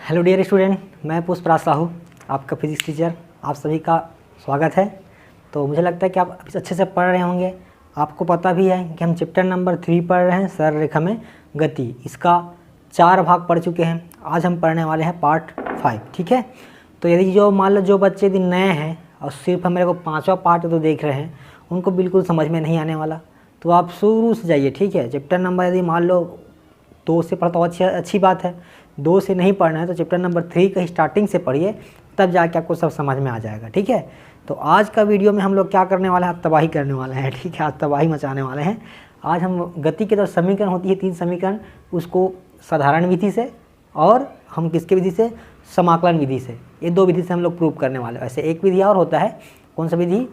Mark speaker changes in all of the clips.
Speaker 1: Hello dear student, मैं पुष्पराज साहू, आपका physics teacher. आप सभी का स्वागत है। तो मुझे लगता है कि आप अभी अच्छे से पढ़ रहे होंगे। आपको पता भी है कि हम चैप्टर नंबर 3 पढ़ रहे हैं, सरल रेखा में गति। इसका 4 भाग पढ़ चुके हैं। आज हम पढ़ने वाले हैं पार्ट 5, ठीक है। तो यदि जो मान लो जो बच्चे यदि नए हैं और सिर्फ मेरे को 5वां पार्ट तो देख रहे हैं, उनको बिल्कुल समझ में नहीं आने वाला। तो आप शुरू से जाइए, ठीक है। चैप्टर नंबर यदि मान लो 2 से पढ़ा तो अच्छी बात है। 2 से नहीं पढ़ना है तो चैप्टर नंबर 3 का स्टार्टिंग से पढ़िए, तब जाके आपको सब समझ में आ जाएगा, ठीक है। तो आज का वीडियो में हम लोग क्या करने वाले हैं, तबाही करने वाले हैं, ठीक है। आज तबाही मचाने वाले हैं। आज हम गति के जो समीकरण होती है 3 समीकरण, उसको साधारण विधि से और हम किसके विधि से, समाकलन विधि से, ये 2 विधि से हम लोग प्रूव करने वाले हैं। ऐसे एक विधि और होता है, कौन सा विधि,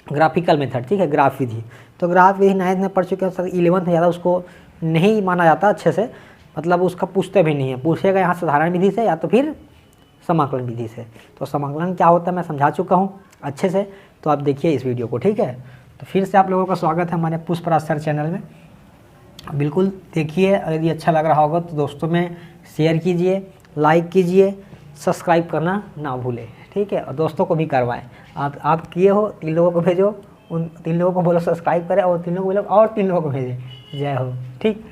Speaker 1: ग्राफिकल मेथड, ठीक है, ग्राफ विधि। तो ग्राफ विधि 9th में पढ़ चुके हैं, 11th में ज़्यादा उसको नहीं माना जाता अच्छे से, मतलब उसका पूछते भी नहीं है। पूछेगा यहाँ साधारण विधि से या तो फिर समाकलन विधि से। तो समाकलन क्या होता है मैं समझा चुका हूँ अच्छे से, तो आप देखिए इस वीडियो को, ठीक है। तो फिर से आप लोगों का स्वागत है हमारे पुष्पराज सर चैनल में। बिल्कुल देखिए, यदि अच्छा लग रहा होगा तो दोस्तों में शेयर कीजिए, लाइक कीजिए, सब्सक्राइब करना ना भूलें, ठीक है। और दोस्तों को भी करवाएं। आप किए हो, 3 लोगों को भेजो, उन 3 लोगों को बोलो सब्सक्राइब करें, और 3 लोगों को बोलो और 3 लोगों को भेजें। जय हो, ठीक।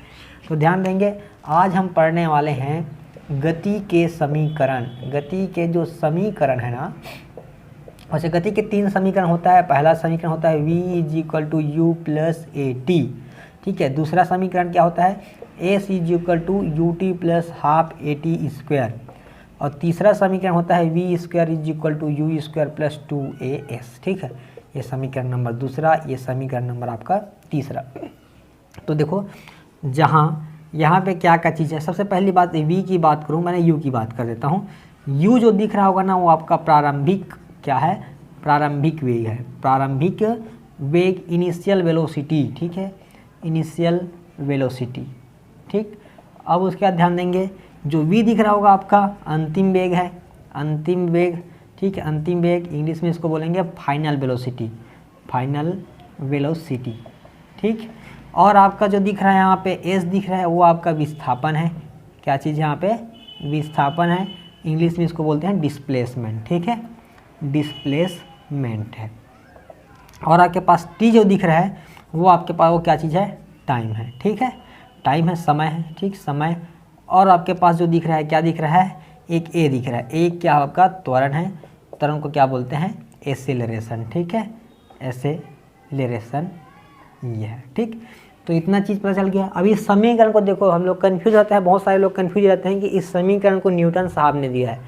Speaker 1: तो ध्यान देंगे, आज हम पढ़ने वाले हैं गति के समीकरण। गति के जो समीकरण है ना, वैसे गति के 3 समीकरण होता है। पहला समीकरण होता है v = u + at, ठीक है। दूसरा समीकरण क्या होता है, s = ut + ½ at²। और तीसरा समीकरण होता है v² = u² + 2as, ठीक है। ये समीकरण नंबर दूसरा, ये समीकरण नंबर आपका तीसरा। तो देखो जहाँ यहाँ पे क्या क्या चीज़ है। सबसे पहली बात v की बात करूँ, मैंने u की बात कर देता हूँ। u जो दिख रहा होगा ना, वो आपका प्रारंभिक क्या है, प्रारंभिक वेग है। प्रारंभिक वेग, इनिशियल वेलोसिटी, ठीक है, इनिशियल वेलोसिटी, ठीक। अब उसके बाद ध्यान देंगे, जो v दिख रहा होगा आपका अंतिम वेग है, अंतिम वेग, ठीक है। अंतिम वेग इंग्लिश में इसको बोलेंगे फाइनल वेलोसिटी, फाइनल वेलोसिटी, ठीक। और आपका जो दिख रहा है यहाँ पे s दिख रहा है, वो आपका विस्थापन है। क्या चीज़ यहाँ पे, विस्थापन है। इंग्लिश में इसको बोलते हैं डिस्प्लेसमेंट, ठीक है, डिस्प्लेसमेंट है। और आपके पास t जो दिख रहा है, वो आपके पास वो क्या चीज़ है, टाइम है, ठीक है। टाइम है, समय है, ठीक, समय। और आपके पास जो दिख रहा है, क्या दिख रहा है, एक a दिख रहा है। एक क्या आपका त्वरण है, त्वरण को क्या बोलते हैं, एक्सेलरेशन, ठीक है, एक्सेलरेशन ये है, ठीक। तो इतना चीज़ पता चल गया। अब इस समीकरण को देखो, हम लोग कन्फ्यूज होते हैं, बहुत सारे लोग कन्फ्यूज रहते हैं कि इस समीकरण को न्यूटन साहब ने दिया है।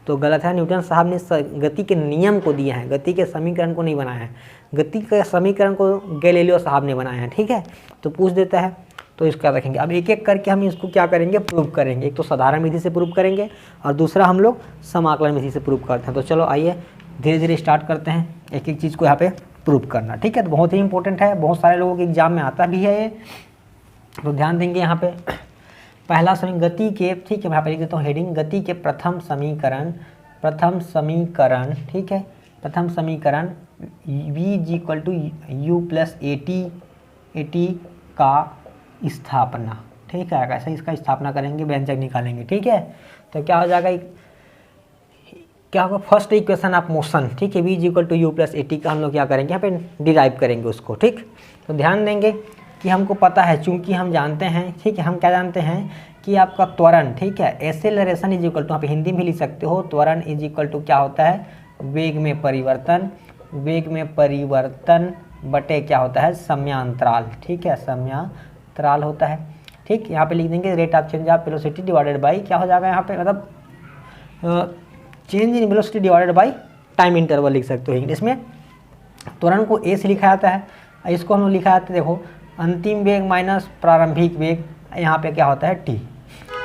Speaker 1: तो गलत है, न्यूटन साहब ने गति के नियम को दिया है, गति के समीकरण को नहीं बनाया है। गति के समीकरण को गैलीलियो साहब ने बनाया है, ठीक है। तो पूछ देता है, तो इसका रखेंगे। अब एक एक करके हम इसको क्या करेंगे, प्रूव करेंगे। एक तो साधारण विधि से प्रूव करेंगे और दूसरा हम लोग समाकलन विधि से प्रूव करते हैं। तो चलो आइए धीरे धीरे स्टार्ट करते हैं एक एक चीज़ को यहाँ पे प्रूव करना, ठीक है। तो बहुत ही इंपॉर्टेंट है, बहुत सारे लोगों के एग्जाम में आता भी है ये। तो ध्यान देंगे यहाँ पे पहला समीकरण गति के, ठीक है, मैं यहाँ पे लिख देता हूँ हेडिंग, गति के प्रथम समीकरण, प्रथम समीकरण, ठीक है। प्रथम समीकरण v = u + at का स्थापना, ठीक है। कैसे इसका स्थापना करेंगे, व्यंजक निकालेंगे, ठीक है। तो क्या हो जाएगा, क्या होगा, फर्स्ट इक्वेशन ऑफ मोशन, ठीक है, v = u + at का हम लोग क्या करेंगे, यहाँ पे डिराइव करेंगे उसको, ठीक। तो ध्यान देंगे कि हमको पता है, चूंकि हम जानते हैं, ठीक है, हम क्या जानते हैं कि आपका त्वरण, ठीक है, एक्सेलरेशन = यहाँ पे हिंदी में लिख सकते हो, त्वरण = क्या होता है, वेग में परिवर्तन, वेग में परिवर्तन बटे क्या होता है, समयांतराल, ठीक है, समयांतराल होता है, ठीक। यहाँ पे लिख देंगे rate of change of velocity divided by क्या हो जाएगा यहाँ पे, मतलब change in velocity divided by time interval लिख सकते हो इंग्लिश में। त्वरण को a से लिखा जाता है, इसको हम लोग लिखा जाता है, देखो अंतिम वेग माइनस प्रारंभिक वेग, यहाँ पे क्या होता है t,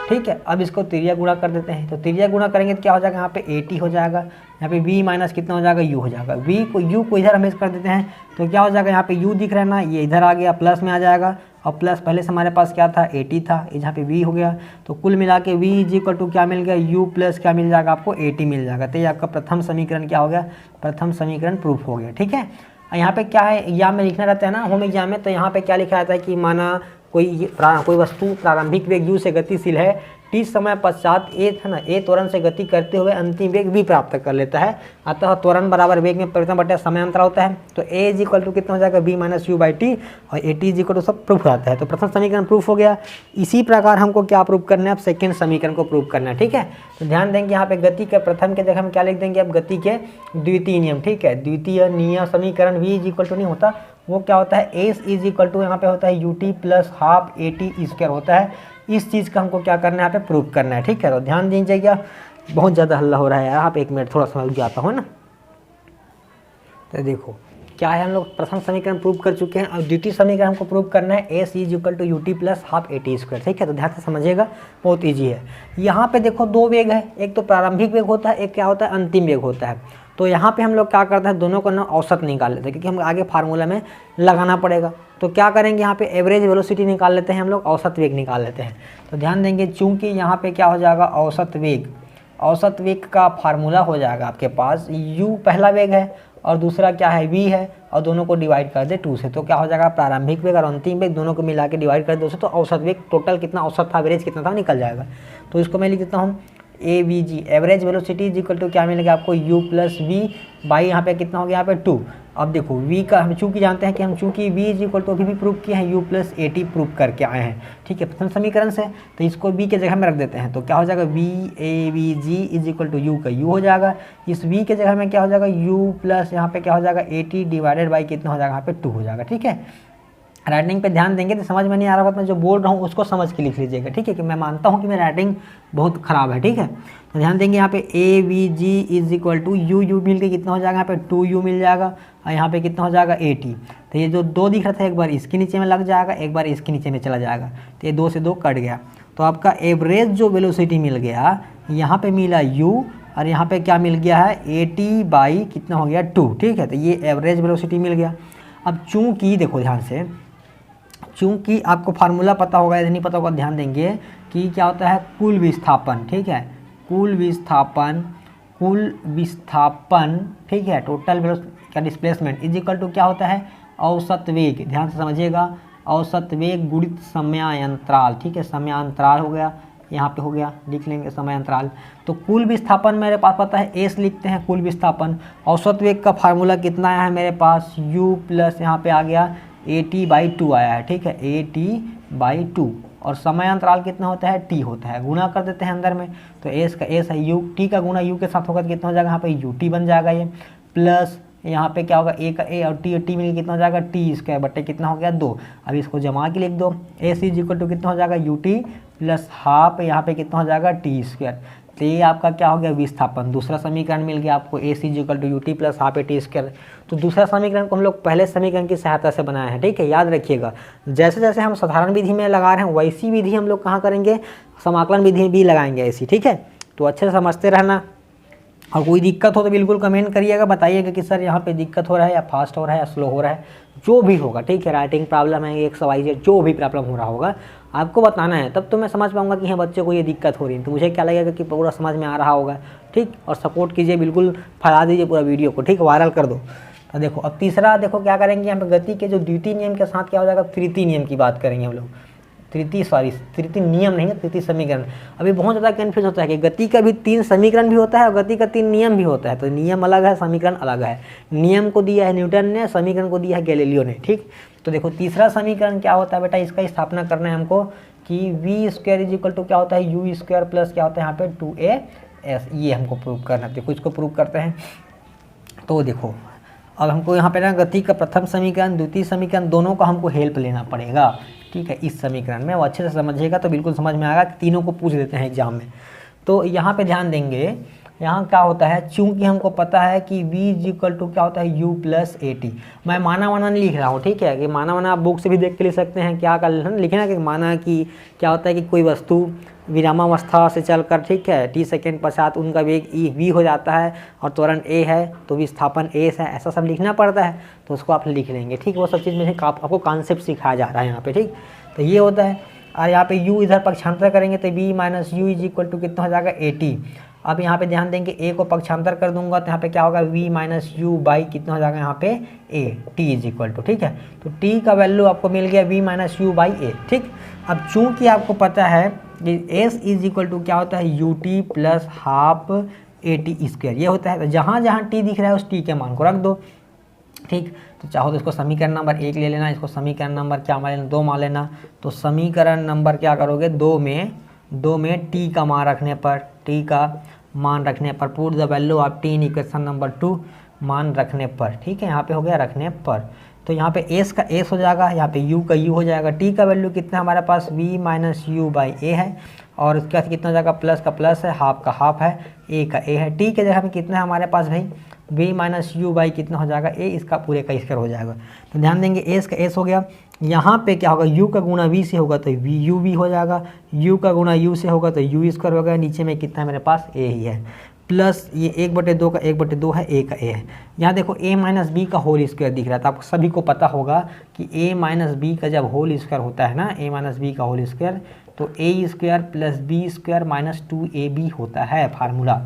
Speaker 1: ठीक है। अब इसको त्रिज्या गुणा कर देते हैं, तो त्रिज्या गुणा करेंगे तो क्या हो जाएगा, यहाँ पे at हो जाएगा, यहाँ पे v माइनस कितना हो जाएगा, u हो जाएगा। u को इधर हम कर देते हैं, तो क्या हो जाएगा, यहाँ पे u दिख रहा है ना, ये इधर आ गया, प्लस में आ जाएगा, और प्लस पहले से हमारे पास क्या था, at था, यहाँ पे v हो गया। तो कुल मिला के v = क्या मिल गया, u + क्या मिल जाएगा आपको, at मिल जाएगा। तो ये आपका प्रथम समीकरण क्या हो गया, प्रथम समीकरण प्रूफ हो गया, ठीक है। यहाँ पे क्या है, एग्जाम में लिखना रहता है ना, होम एग्जाम में, तो यहाँ पे क्या लिखा जाता है कि माना कोई वस्तु प्रारंभिक वेग u से गतिशील है टी समय पश्चात ए था ना, ए त्वरण से गति करते हुए अंतिम वेग v प्राप्त कर लेता है। अतः त्वरण बराबर वेग में परिवर्तन बटे समय अंतर होता है। तो a इज इक्वल टू कितना हो जाएगा v minus u by t, और a t is equal to सब प्रूफ आता है। तो प्रथम समीकरण प्रूफ हो गया। इसी प्रकार हमको क्या प्रूव करना है, अब सेकेंड समीकरण को प्रूव करना है। ठीक है, तो ध्यान देंगे यहाँ पे गति के प्रथम के जगह हम क्या लिख देंगे, अब गति के द्वितीय नियम। ठीक है, द्वितीय नियम समीकरण v इज इक्वल टू नहीं होता, वो क्या होता है, एस इज इक्वल टू यहाँ पे होता है you t plus half a t square होता है। इस चीज़ का हमको क्या करना है, यहाँ पे प्रूव करना है। ठीक है, तो ध्यान दीजिएगा, बहुत ज़्यादा हल्ला हो रहा है यार, आप एक मिनट थोड़ा सा रुक जाता हूँ ना। तो देखो क्या है, हम लोग प्रथम समीकरण प्रूव कर चुके हैं, और द्वितीय समीकरण हमको प्रूव करना है s is equal to u t plus half a t square. ठीक है, तो ध्यान से समझिएगा, बहुत ईजी है। यहाँ पे देखो दो वेग है, एक तो प्रारंभिक वेग होता है, एक क्या होता है, अंतिम वेग होता है। तो यहाँ पे हम लोग क्या करते हैं, दोनों को ना औसत निकाल लेते हैं, क्योंकि हम आगे फार्मूला में लगाना पड़ेगा। तो क्या करेंगे, यहाँ पे एवरेज वेलोसिटी निकाल लेते हैं हम लोग, औसत वेग निकाल लेते हैं। तो ध्यान देंगे, चूंकि यहाँ पे क्या हो जाएगा, औसत वेग का फार्मूला हो जाएगा आपके पास, u पहला वेग है और दूसरा क्या है, v है, और दोनों को डिवाइड कर दे 2 से। तो क्या हो जाएगा, प्रारंभिक वेग और अंतिम वेग दोनों को मिला के डिवाइड कर दे 2 से, तो औसत वेग टोटल कितना औसत था, एवरेज कितना था, निकल जाएगा। तो इसको मैं लिख देता हूँ a v g, average velocity is equal to क्या मिलेगा आपको, u प्लस वी बाई यहाँ पे कितना हो गया, यहाँ पे 2। अब देखो v का हम चूंकि जानते हैं कि हम चूंकि v इज इक्वल टू अभी भी प्रूव किए हैं, u plus a T prove करके आए हैं। ठीक है, प्रथम समीकरण से, तो इसको v के जगह में रख देते हैं। तो क्या हो जाएगा, v a v g is equal to u का u हो जाएगा। इस v के जगह में क्या हो जाएगा, u प्लस यहाँ पे क्या हो जाएगा, ए टी डिवाइडेड बाई कितना हो जाएगा, यहाँ पे 2 हो जाएगा। ठीक है, राइटिंग पे ध्यान देंगे, तो समझ में नहीं आ रहा होगा, मैं जो बोल रहा हूँ उसको समझ के लिख लीजिएगा। ठीक है, कि मैं मानता हूँ कि मेरी राइटिंग बहुत ख़राब है। ठीक है, तो ध्यान देंगे, यहाँ पे a v g is equal to u मिल के कितना हो जाएगा, यहाँ पे 2u मिल जाएगा, और यहाँ पे कितना हो जाएगा, ए टी। तो ये जो 2 दिख रहा था, एक बार इसके नीचे में लग जाएगा, एक बार इसके नीचे में चला जाएगा, तो ये 2 से 2 कट गया। तो आपका एवरेज जो वेलोसिटी मिल गया, यहाँ पे मिला u, और यहाँ पे क्या मिल गया है, ए टी बाई कितना हो गया, 2। ठीक है, तो ये एवरेज वेलोसिटी मिल गया। अब चूँकि देखो ध्यान से, चूँकि आपको फार्मूला पता होगा, यदि नहीं पता होगा ध्यान देंगे कि क्या होता है, कुल विस्थापन। ठीक है, कुल विस्थापन, ठीक है, टोटल का डिस्प्लेसमेंट इज इक्वल टू क्या होता है, औसत वेग। ध्यान से समझिएगा, औसत वेग गुणित समयांतराल। ठीक है, समयांतराल हो गया, यहाँ पे हो गया, लिख लेंगे समयांतराल। तो कुल विस्थापन मेरे पास पता है, एस लिखते हैं कुल विस्थापन। औसत वेग का फार्मूला कितना आया है मेरे पास, u प्लस यहाँ पे आ गया ए टी बाई 2 आया है। ठीक है, ए टी बाई 2, और समय अंतराल कितना होता है, टी होता है, गुना कर देते हैं अंदर में। तो एस का एस है, यू टी का गुना यू के साथ होगा तो कितना हो जाएगा, यहाँ पे यू टी बन जाएगा ये, प्लस यहाँ पे क्या होगा, ए का ए और टी मिलकर कितना हो जाएगा, टी स्क्वायर बट्टे कितना हो गया, 2। अब इसको जमा के लिख दो, एस इज इक्वल टू कितना हो जाएगा, यू टी प्लस हाफ यहाँ पे कितना हो जाएगा, टी स्क्वायर। तो ये आपका क्या हो गया, विस्थापन। दूसरा समीकरण मिल गया आपको, s equal to u t plus half a t square. तो दूसरा समीकरण को हम लोग पहले समीकरण की सहायता से बनाए हैं। ठीक है, याद रखिएगा, जैसे जैसे हम साधारण विधि में लगा रहे हैं, वैसी विधि हम लोग कहाँ करेंगे, समाकलन विधि भी लगाएंगे ऐसी। ठीक है, तो अच्छे से समझते रहना, और कोई दिक्कत हो तो बिल्कुल कमेंट करिएगा, बताइएगा कि सर यहाँ पे दिक्कत हो रहा है, या फास्ट हो रहा है, या स्लो हो रहा है, जो भी होगा। ठीक है, राइटिंग प्रॉब्लम है, एक्सरसाइज, जो भी प्रॉब्लम हो रहा होगा आपको बताना है, तब तो मैं समझ पाऊंगा कि हाँ बच्चे को ये दिक्कत हो रही है। तो मुझे क्या लगेगा कि पूरा समझ में आ रहा होगा। ठीक, और सपोर्ट कीजिए, बिल्कुल फैला दीजिए पूरा वीडियो को। ठीक, वायरल कर दो। तो देखो, अब तीसरा देखो क्या करेंगे, यहाँ पे गति के जो द्वितीय नियम के साथ क्या हो जाएगा, तृतीय नियम की बात करेंगे हम लोग। तृतीय नियम नहीं है, तृतीय समीकरण। अभी बहुत ज़्यादा कन्फ्यूज होता है कि गति का भी 3 समीकरण भी होता है और गति का 3 नियम भी होता है। तो नियम अलग है, समीकरण अलग है। नियम को दिया है न्यूटन ने, समीकरण को दिया है गैलीलियो ने। ठीक, तो देखो तीसरा समीकरण क्या होता है बेटा, इसका स्थापना करना है हमको कि v square is equal to क्या होता है, यू स्क्वायर प्लस क्या होता है यहाँ पे 2as। ये हमको प्रूव करना है। देखो इसको प्रूव करते हैं। तो देखो अब हमको यहाँ पे ना गति का प्रथम समीकरण, द्वितीय समीकरण, दोनों का हमको हेल्प लेना पड़ेगा। ठीक है, इस समीकरण में वो अच्छे से समझिएगा तो बिल्कुल समझ में आएगा कि तीनों को पूछ देते हैं एग्जाम में। तो यहाँ पे ध्यान देंगे, यहाँ क्या होता है, चूंकि हमको पता है कि v इज इक्वल टू क्या होता है, u प्लस ए टी। मैं माना वाना नहीं लिख रहा हूँ। ठीक है, कि माना वाना आप बुक से भी देख के लिख सकते हैं, क्या कर लिखना कि माना कि क्या होता है कि कोई वस्तु विरामावस्था से चलकर, ठीक है, t सेकेंड पश्चात उनका वेग v हो जाता है और त्वरण a है तो विस्थापन s है, ऐसा सब लिखना पड़ता है। तो उसको आप लिख लेंगे। ठीक, वो सब चीज़ में आपको कॉन्सेप्ट सिखाया जा रहा है यहाँ पे। ठीक, तो ये होता है। और यहाँ पे u इधर पक्षांतर करेंगे तो v minus u is equal to कितना हो जाएगा, ए टी। अब यहाँ पे ध्यान देंगे, a को पक्षांतर कर दूंगा तो यहाँ पे क्या होगा, v माइनस यू बाई कितना हो जाएगा यहाँ पे a, t is equal to. ठीक है, तो t का वैल्यू आपको मिल गया v माइनस यू बाई ए। ठीक, अब चूंकि आपको पता है एस इज इक्वल टू क्या होता है, you t plus half a t square, ये होता है। तो जहाँ जहाँ टी दिख रहा है उस टी के मान को रख दो, ठीक। तो चाहो तो इसको समीकरण नंबर 1 ले लेना, इसको समीकरण नंबर क्या मान लेना, 2 मान लेना। तो समीकरण नंबर क्या करोगे, 2 में टी का मान रखने पर, टी का मान रखने पर, put the value of T in equation number 2 मान रखने पर, ठीक है। यहाँ पे हो गया रखने पर, तो यहाँ पे एस का एस हो जाएगा, यहाँ पे यू का यू हो जाएगा। टी का वैल्यू कितना हमारे पास, v माइनस यू बाई ए है, और उसके बाद कितना हो जाएगा, प्लस का प्लस है, हाफ का हाफ है, ए का ए है। टी के जगह में कितना है हमारे पास भाई, v माइनस यू बाई कितना हो जाएगा, ए, इसका पूरे का स्क्वायर हो जाएगा। तो ध्यान देंगे एस का एस हो गया, यहाँ पे क्या होगा, u का गुणा v से होगा तो वी यू वी हो जाएगा, u का गुणा u से होगा तो यू स्क्वायर हो गया। नीचे में कितना है मेरे पास, a ही है, प्लस ये 1/2 का 1/2 है, a का a है। यहाँ देखो a माइनस बी का होल स्क्वायर दिख रहा था, आपको सभी को पता होगा कि a माइनस बी का जब होल स्क्वायर होता है ना, a माइनस बी का होल स्क्वायर, तो a square plus b square minus 2ab होता है फार्मूला।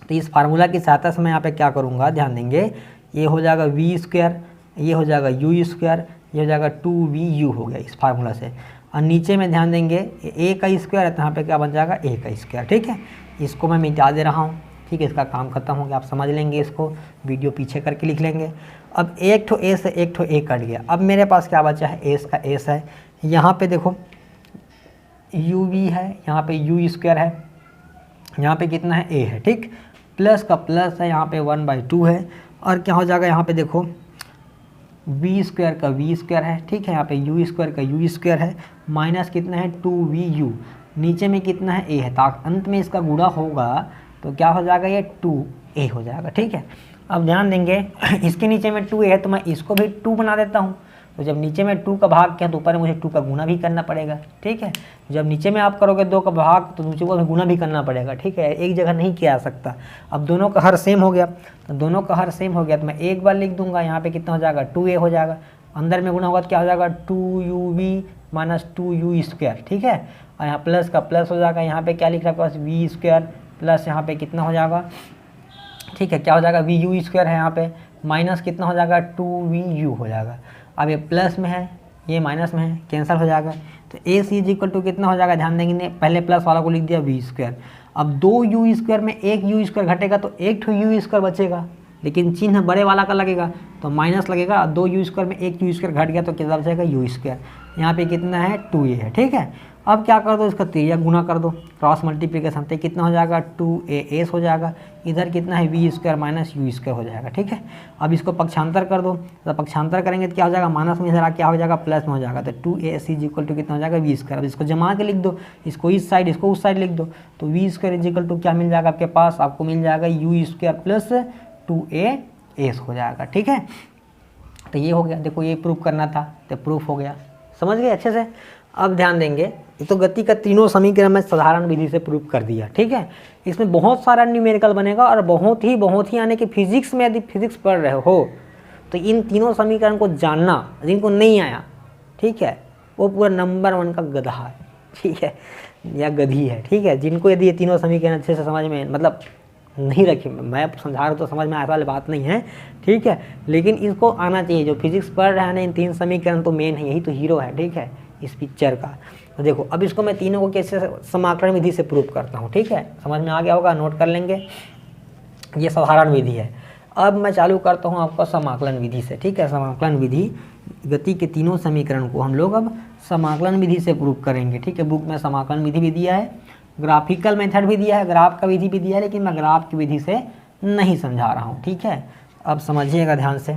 Speaker 1: तो इस फार्मूला की सहायता से मैं यहाँ पे क्या करूँगा, ध्यान देंगे, ये हो जाएगा v स्क्वायर, ये हो जाएगा u स्क्वायर, ये हो जाएगा 2vu हो गया इस फार्मूला से। और नीचे में ध्यान देंगे a का स्क्वायर है, तो यहाँ पे क्या बन जाएगा, a का स्क्वायर, ठीक है। इसको मैं मिटा दे रहा हूँ, ठीक है, इसका काम खत्म हो गया, आप समझ लेंगे, इसको वीडियो पीछे करके लिख लेंगे। अब एक ठो ए से एक ठो ए कट गया, अब मेरे पास क्या बचा है, एस का एस है। यहाँ पे देखो यू वी है, यहाँ पे यू स्क्वायर है, यहाँ पे कितना है, ए है, ठीक, प्लस का प्लस है, यहाँ पे 1/2 है, और क्या हो जाएगा, यहाँ पे देखो वी स्क्वायर का वी स्क्वायर है, ठीक है, यहाँ पे यू स्क्वायर का यू स्क्वायर है, माइनस कितना है 2vu, नीचे में कितना है, a है, ताकि अंत में इसका गुणा होगा तो क्या हो जाएगा, ये 2a हो जाएगा, ठीक है। अब ध्यान देंगे इसके नीचे में 2a है, तो मैं इसको भी 2 बना देता हूँ। तो जब नीचे में 2 का भाग किया तो ऊपर में मुझे 2 का गुना भी करना पड़ेगा, ठीक है। जब नीचे में आप करोगे 2 का भाग तो नीचे को गुना भी करना पड़ेगा, ठीक है, एक जगह नहीं किया जा सकता। अब दोनों का हर सेम हो गया, तो दोनों का हर सेम हो गया तो मैं एक बार लिख दूंगा, यहाँ पे कितना हो जाएगा, 2a हो जाएगा, अंदर में गुना होगा तो क्या हो जाएगा, 2uv माइनस 2u स्क्वायर, ठीक है। और यहाँ प्लस का प्लस हो जाएगा, यहाँ पे क्या लिख रहा है पास, वी स्क्वायर प्लस यहाँ पे कितना हो जाएगा, ठीक है, क्या हो जाएगा, वी यू स्क्वायर है, यहाँ पे माइनस कितना हो जाएगा, 2vu हो जाएगा। अब ये प्लस में है, ये माइनस में है, कैंसिल हो जाएगा। तो ए सी इज इक्वल टू कितना हो जाएगा, ध्यान देंगे, पहले प्लस वाला को लिख दिया वी स्क्वायर। अब 2u स्क्वायर में एक यू स्क्वायर घटेगा तो एक ठो यू स्क्वायर बचेगा, लेकिन चिन्ह बड़े वाला का लगेगा तो माइनस लगेगा। 2u स्क्वायर में एक यू स्क्वायर घट गया तो कितना बचेगा, यू स्क्वायर। यहाँ पे कितना है, 2a है, ठीक है। अब क्या कर दो, इसका त्रिज्या गुना कर दो, क्रॉस मल्टीप्लिकेशन, तो कितना हो जाएगा, 2as हो जाएगा। इधर कितना है, v square minus u square हो जाएगा, ठीक है। अब इसको पक्षांतर कर दो, तो पक्षांतर करेंगे तो क्या हो जाएगा, माइनस में इधर क्या हो जाएगा, प्लस में हो जाएगा। तो 2as इज इक्वल टू कितना हो जाएगा, वी स्क्वायर। अब इसको जमा के लिख दो, इसको इस साइड इसको उस साइड लिख दो, तो v square is equal to क्या मिल जाएगा आपके पास, आपको मिल जाएगा यू स्क्वायर प्लस 2as हो जाएगा, ठीक है। तो ये हो गया, देखो ये प्रूफ करना था तो प्रूफ हो गया, समझ गए अच्छे से। अब ध्यान देंगे, ये तो गति का तीनों समीकरण मैं साधारण विधि से प्रूफ कर दिया, ठीक है। इसमें बहुत सारा न्यूमेरिकल बनेगा और बहुत ही यानी कि फिजिक्स में यदि फिजिक्स पढ़ रहे हो तो इन तीनों समीकरण को जानना, जिनको नहीं आया, ठीक है, वो पूरा नंबर 1 का गधा है, ठीक है, या गधी है, ठीक है। जिनको यदि ये तीनों समीकरण अच्छे से समझ में, मतलब नहीं रखे, मैं समझा रहा हूँ तो समझ में आने वाली बात नहीं है, ठीक है, लेकिन इसको आना चाहिए। जो फिजिक्स पढ़ रहे हैं ना, इन 3 समीकरण तो मेन है, यही तो हीरो है, ठीक है, इस पिक्चर का। तो देखो अब इसको मैं तीनों को कैसे समाकलन विधि से प्रूव करता हूँ, ठीक है, समझ में आ गया होगा, नोट कर लेंगे, ये साधारण विधि है। अब मैं चालू करता हूँ आपका समाकलन विधि से, ठीक है। समाकलन विधि, गति के तीनों समीकरण को हम लोग अब समाकलन विधि से प्रूव करेंगे, ठीक है। बुक में समाकलन विधि भी दिया है, ग्राफिकल मेथड भी दिया है, ग्राफ का विधि भी दिया है, लेकिन मैं ग्राफ की विधि से नहीं समझा रहा हूँ, ठीक है। अब समझिएगा ध्यान से।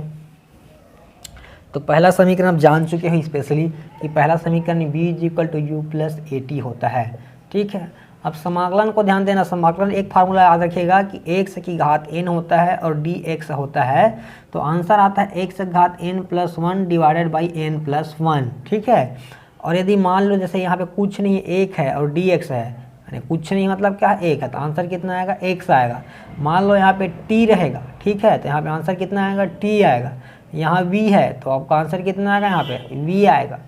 Speaker 1: तो पहला समीकरण आप जान चुके हैं स्पेशली कि पहला समीकरण v is equal to u plus a t होता है, ठीक है। अब समाकलन को ध्यान देना, समाकलन एक फार्मूला याद रखिएगा कि x की घात n होता है और dx होता है, तो आंसर आता है x की घात n plus 1 divided by n plus 1, ठीक है। और यदि मान लो जैसे यहाँ पे कुछ नहीं, 1 है और dx है, यानी कुछ नहीं मतलब क्या है, 1 है, तो आंसर कितना आएगा, x आएगा। मान लो यहाँ पे t रहेगा, ठीक है, तो यहाँ पे आंसर कितना आएगा, t आएगा। यहाँ v है तो आपका आंसर कितना आएगा, यहाँ पे v आएगा।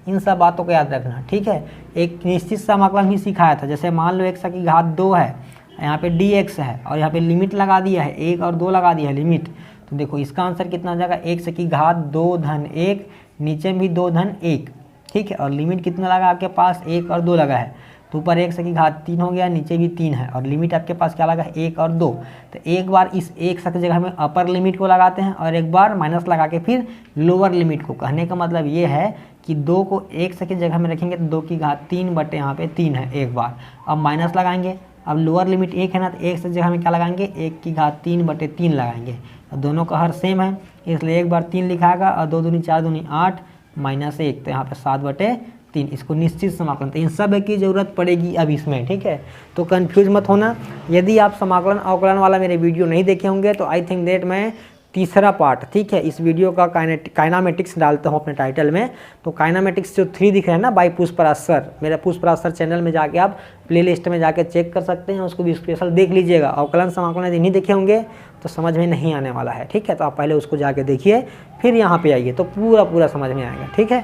Speaker 1: इन सब बातों को याद रखना, ठीक है। एक निश्चित समाकलन भी सिखाया था, जैसे मान लो x की घात 2 है, यहाँ पे dx है और यहाँ पे लिमिट लगा दिया है, 1 और 2 लगा दिया है लिमिट, तो देखो इसका आंसर कितना आ जाएगा, x की घात 2 धन 1, नीचे भी 2 धन 1, ठीक है, और लिमिट कितना लगा आपके पास, 1 और 2 लगा है, तो ऊपर 1 की घात 3 हो गया, नीचे भी 3 है और लिमिट आपके पास क्या लगा 1 और 2। तो एक बार इस 1 की जगह में अपर लिमिट को लगाते हैं और एक बार माइनस लगा के फिर लोअर लिमिट को। कहने का मतलब ये है कि 2 को 1 की जगह में रखेंगे तो 2 की घात 3 बटे यहाँ पे 3 है एक बार। अब माइनस लगाएंगे, अब लोअर लिमिट 1 है ना, तो 1 की जगह में क्या लगाएंगे 1 की घात 3 बटे 3 लगाएंगे। और दोनों का हर सेम है इसलिए एक बार 3 लिखाएगा और 2 दूनी 4 दूनी 8 माइनस 1, तो यहाँ पे 7 बटे 3। इसको निश्चित समाकलन, तो इन सब की ज़रूरत पड़ेगी अब इसमें, ठीक है। तो कंफ्यूज मत होना। यदि आप समाकलन अवकलन वाला मेरे वीडियो नहीं देखे होंगे तो आई थिंक दैट मैं तीसरा पार्ट, ठीक है, इस वीडियो का काइनामेटिक्स डालता हूँ अपने टाइटल में। तो काइनामेटिक्स जो 3 दिख रहे हैं ना बाई पुष्पराज सर, मेरा पुष्पराज सर चैनल में जाके आप प्लेलिस्ट में जाके चेक कर सकते हैं, उसको भी स्पेशल देख लीजिएगा। अवकलन समाकलन यदि नहीं देखे होंगे तो समझ में नहीं आने वाला है, ठीक है। तो आप पहले उसको जाके देखिए फिर यहाँ पे आइए तो पूरा समझ में आएगा, ठीक है।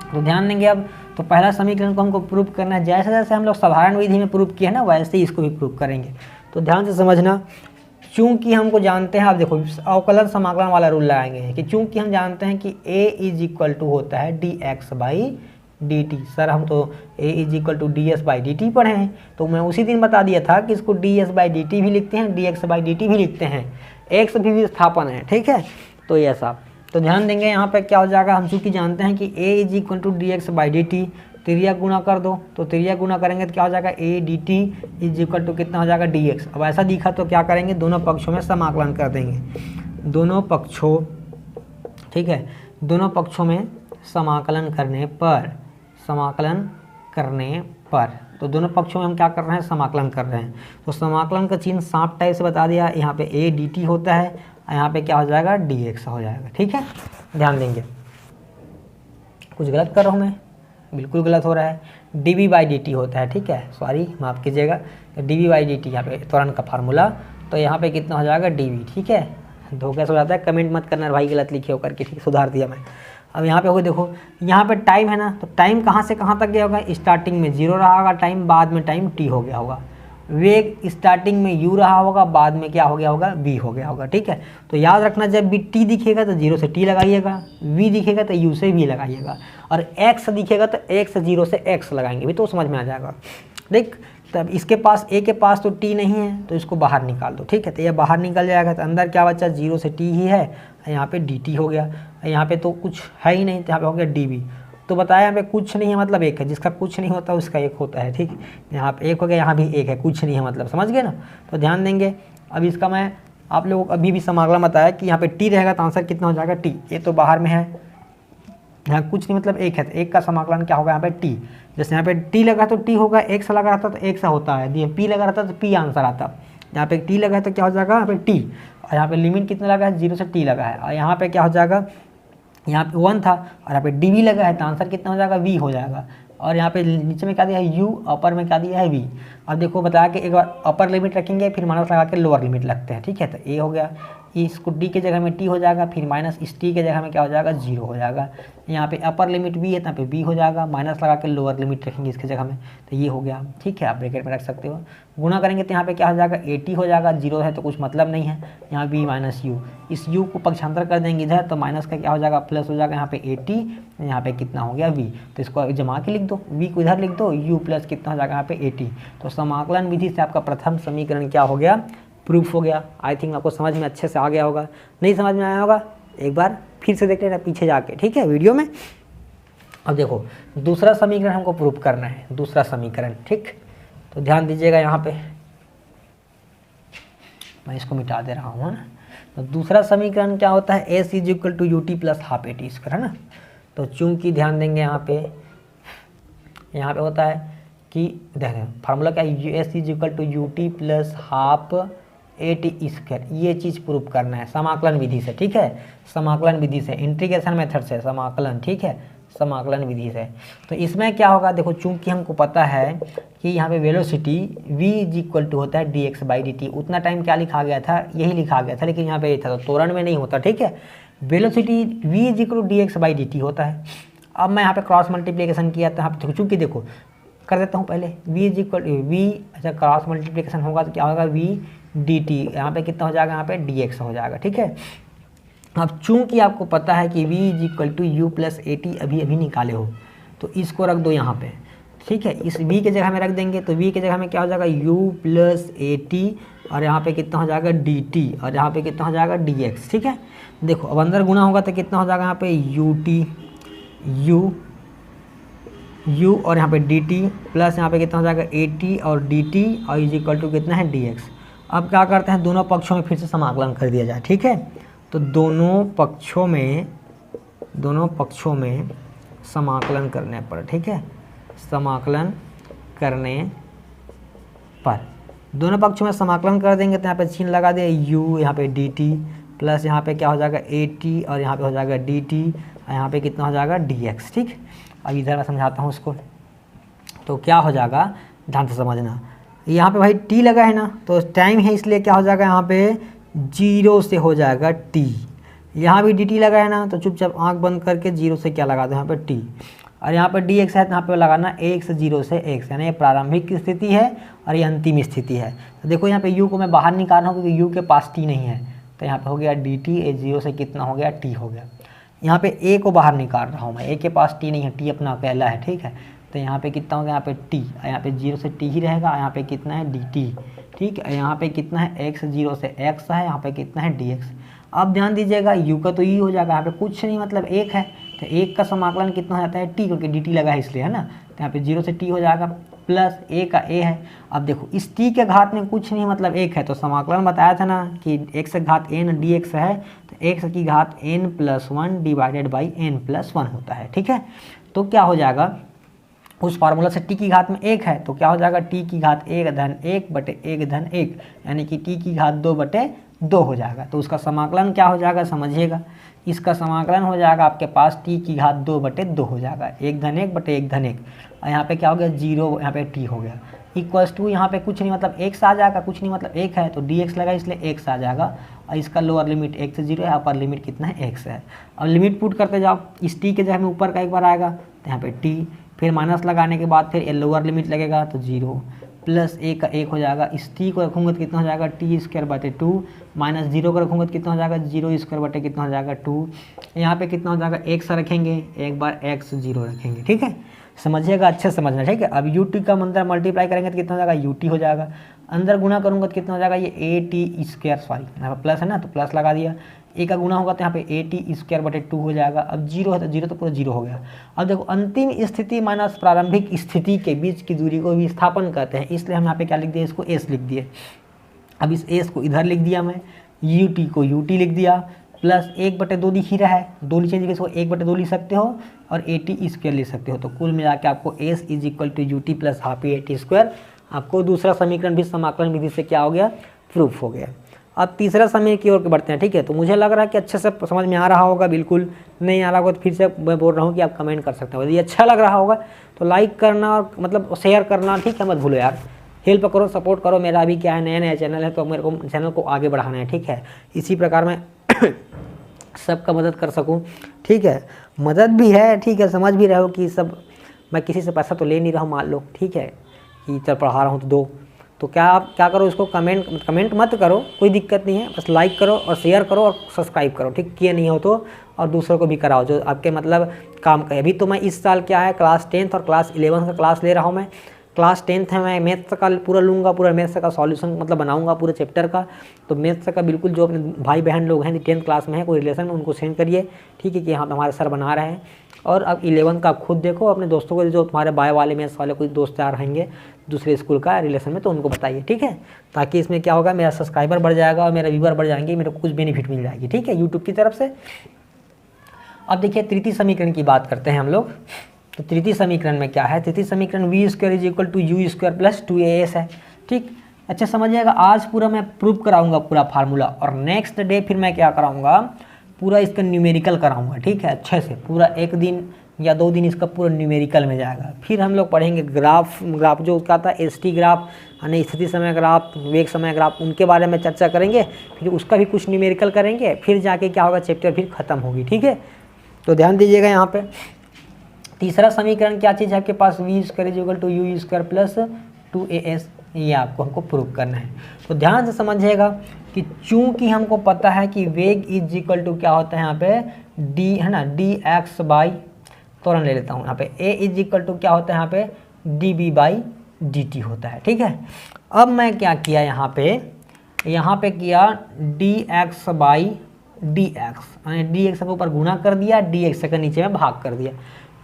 Speaker 1: तो ध्यान देंगे अब। तो पहला समीकरण को हमको प्रूव करना है, जैसे जैसे हम लोग साधारण विधि में प्रूव किए हैं ना वैसे ही इसको भी प्रूव करेंगे। तो ध्यान से समझना, चूंकि हमको जानते हैं, आप देखो अवकलन समाकलन वाला रूल लगाएंगे कि चूंकि हम जानते हैं कि a = होता है dx/dt। सर हम तो a = ds/dt पढ़े हैं, तो मैं उसी दिन बता दिया था कि इसको ds/dt भी लिखते हैं, dx/dt भी लिखते हैं, x भी विस्थापन है, ठीक है। तो ये सब तो ध्यान देंगे। यहाँ पे क्या हो जाएगा, हम चूँकि जानते हैं कि a = dx/dt, त्रिज्या गुणा कर दो, तो त्रिज्या गुणा करेंगे तो क्या हो जाएगा a dt = कितना हो जाएगा dx। अब ऐसा दिखा तो क्या करेंगे, दोनों पक्षों में समाकलन कर देंगे, दोनों पक्षों, ठीक है, दोनों पक्षों में समाकलन करने पर तो दोनों पक्षों में हम क्या कर रहे हैं, समाकलन कर रहे हैं। तो समाकलन का चिन्ह सांप टाइप से बता दिया, यहाँ पे a dt होता है, यहाँ पे क्या हो जाएगा dx हो जाएगा, ठीक है। ध्यान देंगे, कुछ गलत कर रहा हूँ मैं, बिल्कुल गलत हो रहा है, dv/dt होता है, ठीक है, सॉरी माफ़ कीजिएगा, dv/dt यहाँ पे त्वरण का फार्मूला, तो यहाँ पे कितना हो जाएगा dv, ठीक है। धोखे से हो जाता है, कमेंट मत करना भाई गलत लिखे हो करके, ठीक, सुधार दिया मैं। अब यहाँ पे होगा, देखो यहाँ पे टाइम है ना, तो टाइम कहाँ से कहाँ तक गया होगा, स्टार्टिंग में 0 रहा होगा टाइम, बाद में टाइम t हो गया होगा। वेग स्टार्टिंग में u रहा होगा, बाद में क्या हो गया होगा v हो गया होगा, ठीक है। तो याद रखना, जब भी t दिखेगा तो 0 से t लगाइएगा, v दिखेगा तो u से v लगाइएगा, और x दिखेगा तो x 0 से x लगाएंगे भी, तो समझ में आ जाएगा। देख तब इसके पास a के पास तो t नहीं है तो इसको बाहर निकाल दो, ठीक है। तो ये बाहर निकल जाएगा, तो अंदर क्या बचा 0 से t ही है, यहाँ पे dt हो गया, यहाँ पे तो कुछ है ही नहीं, तो यहाँ पे हो गया dv। तो बताया यहाँ पे कुछ नहीं है मतलब एक है, जिसका कुछ नहीं होता उसका एक होता है, ठीक। यहाँ पे एक हो गया, यहाँ भी एक है, कुछ नहीं है मतलब, समझ गए ना। तो ध्यान देंगे। अब इसका मैं आप लोगों को अभी भी समाकलन बताया कि यहाँ पे t रहेगा तो आंसर कितना हो जाएगा t। ये तो बाहर में है, यहाँ कुछ नहीं मतलब एक है, तो एक का समाकलन क्या होगा यहाँ पे t। जैसे यहाँ पे t लगा तो t होगा, x लगा रहता तो x होता है, ये p लगा रहता तो p आंसर आता। यहाँ पे t लगा है तो क्या हो जाएगा यहाँ पे t, और यहाँ पे लिमिट कितना लगा है 0 से t लगा है, और यहाँ पे क्या हो जाएगा, यहाँ पे 1 था और यहाँ पे dv लगा है तो आंसर कितना हो जाएगा v हो जाएगा। और यहाँ पे नीचे में क्या दिया है u, अपर में क्या दिया है v। अब देखो बताया कि एक बार अपर लिमिट रखेंगे फिर माइनस लगा के लोअर लिमिट लगते हैं, ठीक है। तो a हो गया, इसको d के जगह में t हो जाएगा, फिर माइनस इस t के जगह में क्या हो जाएगा 0 हो जाएगा। यहाँ पे अपर लिमिट v है तो यहाँ पे b हो जाएगा, माइनस लगा के लोअर लिमिट रखेंगे इसके जगह में, तो ये हो गया, ठीक है। आप ब्रैकेट में रख सकते हो, गुणा करेंगे तो यहाँ पे क्या हो जाएगा 80 हो जाएगा, 0 है तो कुछ मतलब नहीं है, यहाँ b माइनस u, इस u को पक्षांतर कर देंगे इधर तो माइनस का क्या हो जाएगा प्लस हो जाएगा, यहाँ पे 80, यहाँ पे कितना हो गया v। तो इसको जमा के लिख दो, v को इधर लिख दो, u प्लस कितना हो जाएगा यहाँ पे 80। तो समाकलन विधि से आपका प्रथम समीकरण क्या हो गया, प्रूफ हो गया। आई थिंक आपको समझ में अच्छे से आ गया होगा, नहीं समझ में आया होगा एक बार फिर से देख लेना पीछे जाके, ठीक है, वीडियो में। अब देखो दूसरा समीकरण हमको प्रूफ करना है, दूसरा समीकरण, ठीक। तो ध्यान दीजिएगा, यहाँ पे मैं इसको मिटा दे रहा हूँ ना। तो दूसरा समीकरण क्या होता है, s = ut + ½ at², है ना। तो चूंकि ध्यान देंगे यहाँ पे होता है कि देखें फार्मूला क्या है, s = ut + ½ at², ये चीज़ प्रूफ करना है समाकलन विधि से, ठीक है, समाकलन विधि से, इंटीग्रेशन मेथड से समाकलन, ठीक है, समाकलन विधि से। तो इसमें क्या होगा, देखो चूंकि हमको पता है कि यहाँ पे वेलोसिटी v = होता है dx/dt, उतना टाइम क्या लिखा गया था, यही लिखा गया था, लेकिन यहाँ पे ये था तो त्वरण में नहीं होता, ठीक है। वेलोसिटी v = dx/dt होता है। अब मैं यहाँ पे क्रॉस मल्टीप्लिकेशन किया था, यहाँ पे चूँकि देखो कर देता हूँ पहले v, अच्छा क्रॉस मल्टीप्लिकेशन होगा तो क्या होगा v dt, यहाँ पे कितना हो जाएगा, यहाँ पे dx हो जाएगा, ठीक है। अब चूंकि आपको पता है कि v = u + at अभी निकाले हो, तो इसको रख दो यहाँ पे। ठीक है। इस v के जगह में रख देंगे तो v के जगह में क्या हो जाएगा u प्लस ए टी, और यहाँ पे कितना हो जाएगा dt, और यहाँ पे कितना हो जाएगा dx। ठीक है, देखो अब अंदर गुना होगा तो कितना हो जाएगा यहाँ पे u और यहाँ पे dt प्लस यहाँ पे कितना हो जाएगा at और dt और इज इक्वल टू कितना है dx। अब क्या करते हैं, दोनों पक्षों में फिर से समाकलन कर दिया जाए। ठीक है, तो दोनों पक्षों में समाकलन करने पर, ठीक है, समाकलन करने पर दोनों पक्षों में समाकलन कर देंगे तो यहाँ पे चिन्ह लगा दिया u, यहाँ पे dt प्लस यहाँ पे क्या हो जाएगा at और यहाँ पे हो जाएगा dt और यहाँ पे कितना हो जाएगा dx। ठीक, अब इधर मैं समझाता हूँ उसको। तो क्या हो जाएगा, ध्यान से समझना, यहाँ पे भाई t लगा है ना, तो टाइम है इसलिए क्या हो जाएगा यहाँ पे 0 से हो जाएगा t। यहाँ भी dt लगा है ना, तो चुपचाप आंख बंद करके 0 से क्या लगा दो यहाँ पे t, और यहाँ पर dx है तो यहाँ पे लगाना 1 से 0 से x, यानी ये प्रारंभिक स्थिति है और ये अंतिम स्थिति है। तो देखो यहाँ पे u को मैं बाहर निकाल रहा हूँ क्योंकि u के पास t नहीं है, तो यहाँ पे हो गया dt, ए 0 से कितना हो गया t हो गया। यहाँ पे a को बाहर निकाल रहा हूँ मैं, a के पास t नहीं है, t अपना अकेला है। ठीक है, तो यहाँ पे कितना हो गया, यहाँ पे t, यहाँ पे 0 से t ही रहेगा, यहाँ पे कितना है dt। ठीक है, यहाँ पे कितना है x, 0 से x है, यहाँ पे कितना है dx। अब ध्यान दीजिएगा u का तो e हो जाएगा, यहाँ पे कुछ नहीं मतलब 1 है, तो 1 का समाकलन कितना हो जाता है t, क्योंकि dt लगा है इसलिए, है ना, तो यहाँ पे 0 से t हो जाएगा प्लस a का a है। अब देखो इस t के घात में कुछ नहीं मतलब 1 है, तो समाकलन बताया था ना कि x की घात n dx है, तो x की घात n plus 1 divided by n plus 1 होता है। ठीक है, तो क्या हो जाएगा, उस फार्मूला से t की घात में 1 है तो क्या हो जाएगा, t की घात 1 धन 1 बटे 1 धन 1, यानी कि t की घात 2 बटे 2 हो जाएगा। तो उसका समाकलन क्या हो जाएगा, समझिएगा, इसका समाकलन हो जाएगा आपके पास t की घात 2 बटे 2 हो जाएगा, 1 धन 1 बटे 1 धन 1, और यहाँ पे क्या हो गया 0, यहाँ पे t हो गया, इक्वल्स टू यहाँ पे कुछ नहीं मतलब x आ जाएगा, कुछ नहीं मतलब 1 है तो dx लगा इसलिए x आ जाएगा, और इसका लोअर लिमिट 1 से 0 है, अपर लिमिट कितना है x है। अब लिमिट पुट करते जाओ, इस t के जगह में ऊपर का एक बार आएगा तो यहाँ पे t, फिर माइनस लगाने के बाद फिर लोअर लिमिट लगेगा तो 0 प्लस a का 1 हो जाएगा, इस t को रखूँगा तो कितना हो जाएगा t स्क्वायर बटे 2, माइनस 0 को रखूँगा तो कितना हो जाएगा 0 स्क्वायर बटे कितना हो जाएगा 2, यहाँ पे कितना हो जाएगा x रखेंगे, एक बार x 0 रखेंगे। ठीक है, समझिएगा, अच्छे से समझना। ठीक है, अब ut का अंदर मल्टीप्लाई करेंगे तो कितना हो जाएगा ut हो जाएगा, अंदर गुना करूँगा तो कितना हो जाएगा ये at स्क्वायर, सॉरी यहाँ पर प्लस है ना तो प्लस लगा दिया, a का गुना होगा तो यहाँ पे at स्क्वायर बटे 2 हो जाएगा। अब 0 है तो 0 तो पूरा 0 हो गया। अब देखो अंतिम स्थिति माइनस प्रारंभिक स्थिति के बीच की दूरी को विस्थापन कहते हैं, इसलिए हम यहाँ पे क्या लिख दिए, इसको s लिख दिए। अब इस s को इधर लिख दिया मैं, ut को ut लिख दिया, प्लस 1 बटे 2 दिख ही रहा है, 2 नीचे जगह इसको 1 बटे 2 लिख सकते हो और at स्क्वायर लिख सकते हो, तो कुल मिला के आपको s is equal to ut plus half at square. आपको दूसरा समीकरण भी समाकलन विधि से क्या हो गया, प्रूफ हो गया। अब तीसरा समीकरण की ओर बढ़ते हैं। ठीक है, तो मुझे लग रहा है कि अच्छे से समझ में आ रहा होगा, बिल्कुल नहीं आ रहा होगा तो फिर से मैं बोल रहा हूँ कि आप कमेंट कर सकते हो। यदि अच्छा लग रहा होगा तो लाइक करना और मतलब शेयर करना, ठीक है, मत भूलो यार, हेल्प करो, सपोर्ट करो। मेरा अभी क्या है, नया नया चैनल है तो मेरे को चैनल को आगे बढ़ाना है। ठीक है, इसी प्रकार मैं सबका मदद कर सकूं। ठीक है, मदद भी है, ठीक है, समझ भी रहे हो कि सब मैं किसी से पैसा तो ले नहीं रहा हूँ, मान लो, ठीक है, कि चल पढ़ा रहा हूँ तो दो, तो क्या आप क्या करो, इसको कमेंट मत करो, कोई दिक्कत नहीं है, बस लाइक करो और शेयर करो और सब्सक्राइब करो। ठीक, किए नहीं हो तो और दूसरों को भी कराओ जो आपके मतलब काम का है। अभी तो मैं इस साल क्या है क्लास 10th और क्लास 11 का क्लास ले रहा हूँ। मैं क्लास 10th है, मैं मैथ्स का पूरा लूँगा, पूरा मैथ्स का सॉल्यूशन मतलब बनाऊँगा पूरे चैप्टर का। तो मैथ्स का बिल्कुल जो अपने भाई बहन लोग हैं 10th क्लास में है कोई रिलेशन में, उनको सेंड करिए। ठीक है, कि यहाँ पे हमारे सर बना रहे हैं। और अब 11 का आप खुद देखो, अपने दोस्तों को जो तुम्हारे बायो वाले मैथ्स वाले कोई दोस्त यार रहेंगे दूसरे स्कूल का रिलेशन में, तो उनको बताइए। ठीक है, ताकि इसमें क्या होगा, मेरा सब्सक्राइबर बढ़ जाएगा और मेरा व्यूअर बढ़ जाएंगे, मेरे को कुछ बेनिफिट मिल जाएगी। ठीक है, यूट्यूब की तरफ से। अब देखिए तृतीय समीकरण की बात करते हैं हम लोग। तो तृतीय समीकरण में क्या है, तृतीय समीकरण v square is equal to u square plus 2as है। ठीक, अच्छा समझिएगा, आज पूरा मैं प्रूव कराऊंगा पूरा फार्मूला, और नेक्स्ट डे फिर मैं क्या कराऊंगा, पूरा इसका न्यूमेरिकल कराऊंगा। ठीक है, अच्छे से पूरा 1 दिन या 2 दिन इसका पूरा न्यूमेरिकल में जाएगा। फिर हम लोग पढ़ेंगे ग्राफ जो उसका था ST ग्राफ, यानी स्थिति समय ग्राफ, वेग समय ग्राफ, उनके बारे में चर्चा करेंगे। फिर उसका भी कुछ न्यूमेरिकल करेंगे, फिर जाके क्या होगा, चैप्टर फिर खत्म होगी। ठीक है, तो ध्यान दीजिएगा यहाँ पे। तीसरा समीकरण क्या चीज़ है आपके पास, v square is equal to u square plus 2as, ये आपको हमको प्रूव करना है। तो ध्यान से समझिएगा कि चूंकि हमको पता है कि वेग इज इक्वल टू क्या होता है यहाँ पे d है ना, dx बाई, तुरंत ले लेता हूँ यहाँ पे, a इज इक्वल टू क्या होता है यहाँ पे dB/dt होता है। ठीक है, अब मैं क्या किया यहाँ पे किया dx/dx, यानी dx के ऊपर गुना कर दिया, dx के नीचे में भाग कर दिया,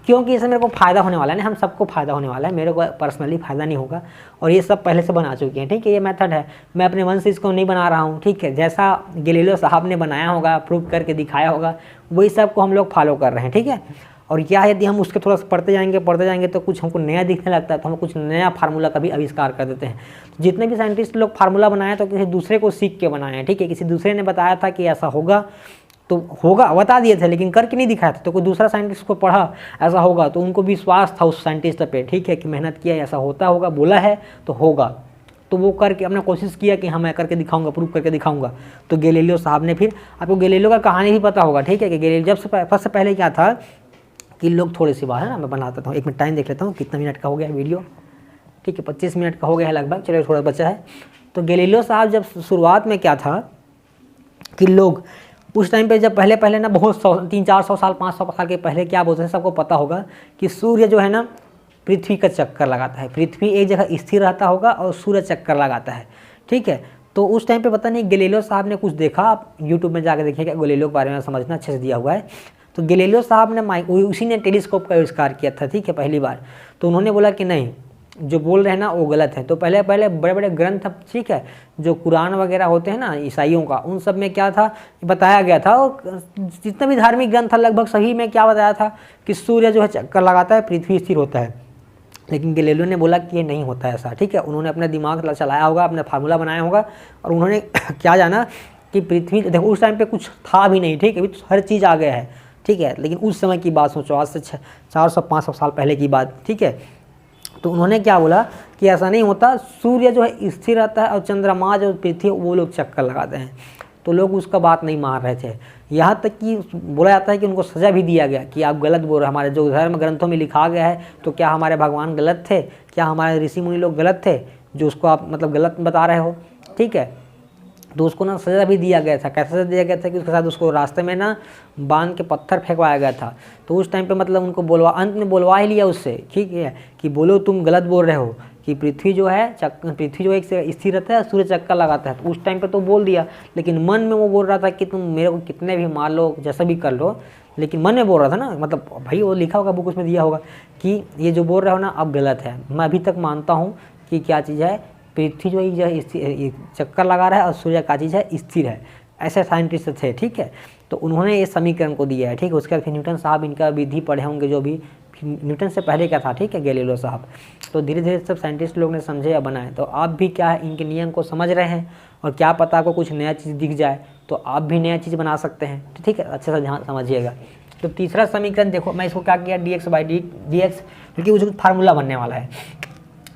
Speaker 1: क्योंकि इससे मेरे को फ़ायदा होने वाला है ना, हम सबको फ़ायदा होने वाला है, मेरे को पर्सनली फ़ायदा नहीं होगा। और ये सब पहले से बना चुके हैं। ठीक है, ये मेथड है, मैं अपने मन से इसको नहीं बना रहा हूँ। ठीक है, जैसा गैलीलियो साहब ने बनाया होगा, प्रूव करके दिखाया होगा, वही सब को हम लोग फॉलो कर रहे हैं। ठीक है, और क्या है, यदि हम उसके थोड़ा सा पढ़ते जाएंगे तो कुछ हमको नया दिखने लगता है, तो हम कुछ नया फार्मूला का भी आविष्कार कर देते हैं। जितने भी साइंटिस्ट लोग फार्मूला बनाए तो किसी दूसरे को सीख के बनाए हैं। ठीक है, किसी दूसरे ने बताया था कि ऐसा होगा तो होगा, बता दिए थे, लेकिन करके नहीं दिखाया था। तो कोई दूसरा साइंटिस्ट को पढ़ा ऐसा होगा तो उनको विश्वास था उस साइंटिस्ट पे। ठीक है, कि मेहनत किया, ऐसा होता होगा, बोला है तो होगा, तो वो करके अपने कोशिश किया कि हाँ मैं करके दिखाऊंगा, प्रूव करके दिखाऊंगा। तो गैलीलियो साहब ने, फिर आपको गैलीलियो का कहानी भी पता होगा। ठीक है, कि गैलीलियो जब सबसे पहले क्या था कि लोग थोड़ी सी बात है ना, मैं बनाता हूँ, 1 मिनट टाइम देख लेता हूँ कितना मिनट का हो गया वीडियो। ठीक है, 25 मिनट का हो गया है लगभग, चलो थोड़ा बचा है। तो गैलीलियो साहब जब शुरुआत में क्या था कि लोग उस टाइम पे जब पहले ना बहुत 300-400 साल 500 साल के पहले क्या बोलते हैं, सबको पता होगा कि सूर्य जो है ना पृथ्वी का चक्कर लगाता है, पृथ्वी एक जगह स्थिर रहता होगा और सूर्य चक्कर लगाता है। ठीक है, तो उस टाइम पे पता नहीं गैलीलियो साहब ने कुछ देखा, आप यूट्यूब में जाकर देखिएगा, गैलीलियो के बारे में समझना अच्छे से दिया हुआ है। तो गैलीलियो साहब ने उसी ने टेलीस्कोप का आविष्कार किया था। ठीक है, पहली बार। तो उन्होंने बोला कि नहीं, जो बोल रहे हैं ना वो गलत है। तो पहले बड़े बड़े ग्रंथ, ठीक है, जो कुरान वगैरह होते हैं ना ईसाइयों का, उन सब में क्या था बताया गया था, और जितने भी धार्मिक ग्रंथ था लगभग सभी में क्या बताया था कि सूर्य जो है चक्कर लगाता है, पृथ्वी स्थिर होता है। लेकिन गैलीलियो ने बोला कि ये नहीं होता ऐसा। ठीक है, उन्होंने अपना दिमाग चलाया होगा, अपना फार्मूला बनाया होगा, और उन्होंने क्या जाना कि पृथ्वी, देखो उस टाइम पे कुछ था भी नहीं। ठीक है, अभी हर चीज़ आ गया है। ठीक है, लेकिन उस समय की बात सोचो, आज से 400-500 साल पहले की बात। ठीक है, तो उन्होंने क्या बोला कि ऐसा नहीं होता, सूर्य जो है स्थिर रहता है और चंद्रमा जो पृथ्वी वो लोग चक्कर लगाते हैं। तो लोग उसका बात नहीं मान रहे थे, यहाँ तक कि बोला जाता है कि उनको सज़ा भी दिया गया कि आप गलत बोल रहे, हमारे जो धर्म ग्रंथों में लिखा गया है, तो क्या हमारे भगवान गलत थे, क्या हमारे ऋषि मुनि लोग गलत थे जो उसको आप मतलब गलत बता रहे हो। ठीक है, तो उसको ना सज़ा भी दिया गया था। कैसे सज़ा दिया गया था कि उसके साथ उसको रास्ते में ना बांध के पत्थर फेंकवाया गया था। तो उस टाइम पे मतलब उनको अंत में बोलवा ही लिया उससे, ठीक है, कि बोलो तुम गलत बोल रहे हो कि पृथ्वी जो है एक से स्थिर रहता है, सूर्य चक्कर लगाता है। तो उस टाइम पे तो बोल दिया, लेकिन मन में वो बोल रहा था कि तुम मेरे को कितने भी मार लो, जैसा भी कर लो, लेकिन मन में बोल रहा था ना, मतलब भाई वो लिखा होगा बुक, उसमें दिया होगा कि ये जो बोल रहे हो ना अब गलत है। मैं अभी तक मानता हूँ कि क्या चीज़ है, पृथ्वी जो है चक्कर लगा रहा है और सूर्य का चीज़ है स्थिर है। ऐसे साइंटिस्ट थे। ठीक है, तो उन्होंने इस समीकरण को दिया है। ठीक है, उसके बाद फिर न्यूटन साहब इनका विधि पढ़े होंगे जो भी, न्यूटन से पहले क्या था। ठीक है, गैलीलियो साहब। तो धीरे धीरे सब साइंटिस्ट लोग ने समझे या बनाए। तो आप भी क्या है इनके नियम को समझ रहे हैं, और क्या पता आपको कुछ नया चीज़ दिख जाए तो आप भी नया चीज़ बना सकते हैं। ठीक है, अच्छे से ध्यान समझिएगा। तो तीसरा समीकरण देखो, मैं इसको क्या किया, dx/dx, क्योंकि उसको फार्मूला बनने वाला है।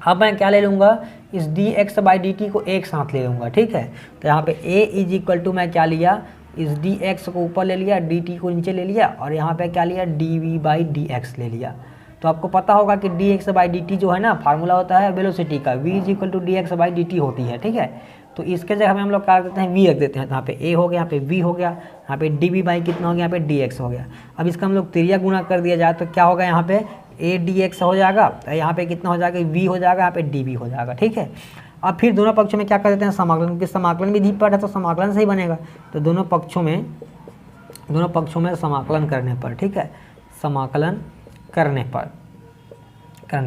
Speaker 1: अब मैं क्या ले लूँगा, इस dx/dt को एक साथ ले लूँगा। ठीक है, तो यहाँ पे a = मैं क्या लिया, इस dx को ऊपर ले लिया, dt को नीचे ले लिया, और यहाँ पे क्या लिया, dv/dx ले लिया। तो आपको पता होगा कि dx/dt जो है ना फार्मूला होता है वेलोसिटी का, v = dx/dt होती है। ठीक है, तो इसके जगह में हम लोग क्या करते हैं, v रख देते हैं। तो यहाँ पे a हो गया, यहाँ पे v हो गया, यहाँ पे dv/ कितना हो गया, यहाँ पे dx हो गया। अब इसका हम लोग त्रिज्या गुना कर दिया जाए तो क्या होगा, यहाँ पे a dx हो जाएगा, यहाँ पे कितना हो जाएगा, v हो जाएगा, यहाँ पे dv हो जाएगा। ठीक है, अब फिर दोनों पक्षों में क्या कर देते हैं, समाकलन, क्योंकि समाकलन विधि पर है तो समाकलन से ही बनेगा। तो दोनों पक्षों में समाकलन करने पर, ठीक है, समाकलन करने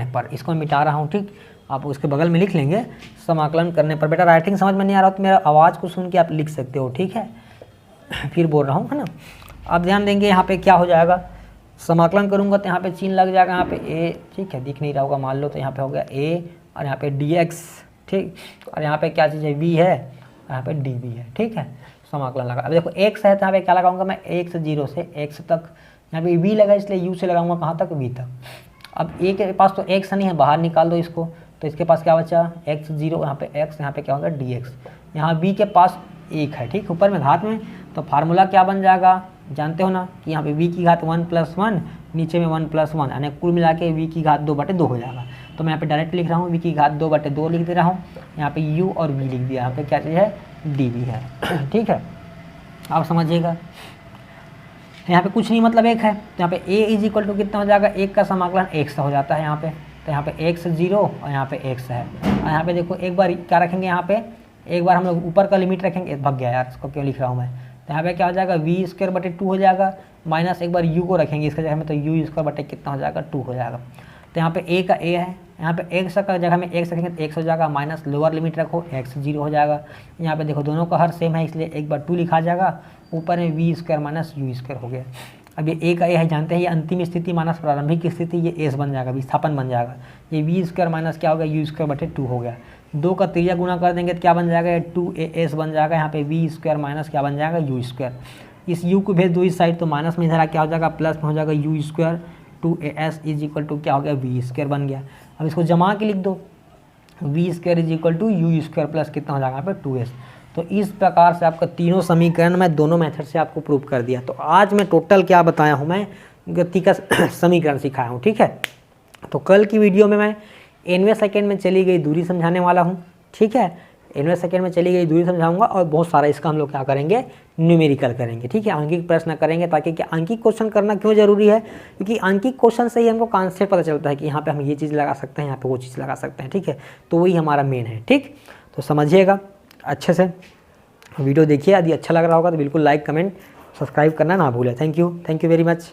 Speaker 1: पर इसको मैं मिटा रहा हूँ। ठीक, आप उसके बगल में लिख लेंगे, समाकलन करने पर। बेटा राइटिंग समझ में नहीं आ रहा तो मेरा आवाज़ को सुन के आप लिख सकते हो। ठीक है, फिर बोल रहा हूँ, है ना। आप ध्यान देंगे यहाँ पे क्या हो जाएगा, समाकलन करूँगा तो यहाँ पे चिन्ह लग जाएगा, यहाँ पे a, ठीक है, दिख नहीं रहा होगा मान लो, तो यहाँ पे हो गया a, और यहाँ पे dx, ठीक, और यहाँ पे क्या चीज़ है, v है, और यहाँ पे dv है। ठीक है, समाकलन लगा। अब देखो x है तो यहाँ पे क्या लगाऊंगा मैं, 1 से 0 से x तक, यहाँ पे v लगा इसलिए u से लगाऊंगा कहाँ तक, v तक। अब a के पास तो x नहीं है, बाहर निकाल दो इसको, तो इसके पास क्या बचा, x 0, यहाँ पे x, यहाँ पे क्या होगा dx, यहाँ v के पास 1 है। ठीक, ऊपर में घात में, तो फार्मूला क्या बन जाएगा, जानते हो ना कि यहाँ पे v की घात 1 + 1, नीचे में 1 + 1, यानी कुल मिला के v की घात 2/2 हो जाएगा। तो मैं यहाँ पे डायरेक्ट लिख रहा हूँ, v की घात 2/2 लिख दे रहा हूँ, यहाँ पे u और v लिख दिया, यहाँ पे क्या चीज़ है, dv है। ठीक है, आप समझिएगा, यहाँ पे कुछ नहीं मतलब 1 है, तो यहाँ पे a = कितना हो जाएगा, 1 का समाकलन 1 से हो जाता है यहाँ पे। तो यहाँ पे x 0 और यहाँ पे x है। और यहाँ पे देखो एक बार क्या रखेंगे, यहाँ पे एक बार हम लोग ऊपर का लिमिट रखेंगे, भग गया यार, इसको क्यों लिख रहा हूँ मैं। तो यहाँ पे क्या हो जाएगा v² 2 हो जाएगा, माइनस एक बार u को रखेंगे इसके जगह में, तो u² कितना हो जाएगा 2 हो जाएगा। तो यहाँ पे a का a है, यहाँ पे x का जगह में x रखेंगे तो x हो जाएगा, माइनस लोअर लिमिट रखो x 0 हो जाएगा। यहाँ पे देखो दोनों का हर सेम है इसलिए एक बार 2 लिखा जाएगा, ऊपर में v² माइनस u² हो गया। अब ये a का a है, जानते हैं ये अंतिम स्थिति माइनस प्रारंभिक स्थिति, ये s बन जाएगा, विस्थापन बन जाएगा। ये v² माइनस क्या हो गया u² 2 हो गया। 2 का त्रिज्या गुना कर देंगे तो क्या बन जाएगा, 2as बन जाएगा। यहाँ पे v² माइनस क्या बन जाएगा u²। इस u को भेज दो इस साइड तो माइनस में इधर क्या हो जाएगा, प्लस में हो जाएगा u²। 2as is equal to क्या हो गया v² बन गया। अब इसको जमा के लिख दो, v² is equal to u² plus कितना हो जाएगा यहाँ पे 2s। तो इस प्रकार से आपका तीनों समीकरण मैं दोनों मेथड से आपको प्रूव कर दिया। तो आज मैं टोटल क्या बताया हूँ, मैं गति का समीकरण सिखाया हूँ, ठीक है। तो कल की वीडियो में मैं nवें सेकेंड में चली गई दूरी समझाने वाला हूँ, ठीक है। nवें सेकेंड में चली गई दूरी समझाऊंगा और बहुत सारा इसका हम लोग क्या करेंगे, न्यूमेरिकल करेंगे, ठीक है। अंकिक प्रश्न करेंगे, ताकि क्या अंकिक क्वेश्चन करना क्यों जरूरी है, क्योंकि अंकिक क्वेश्चन से ही हमको कॉन्सेप्ट पता चलता है कि यहाँ पे हम ये चीज़ लगा सकते हैं, यहाँ पे वो चीज़ लगा सकते हैं, ठीक है। तो वही हमारा मेन है, ठीक। तो समझिएगा अच्छे से, वीडियो देखिए। यदि अच्छा लग रहा होगा तो बिल्कुल लाइक कमेंट सब्सक्राइब करना ना भूलें। Thank you very much.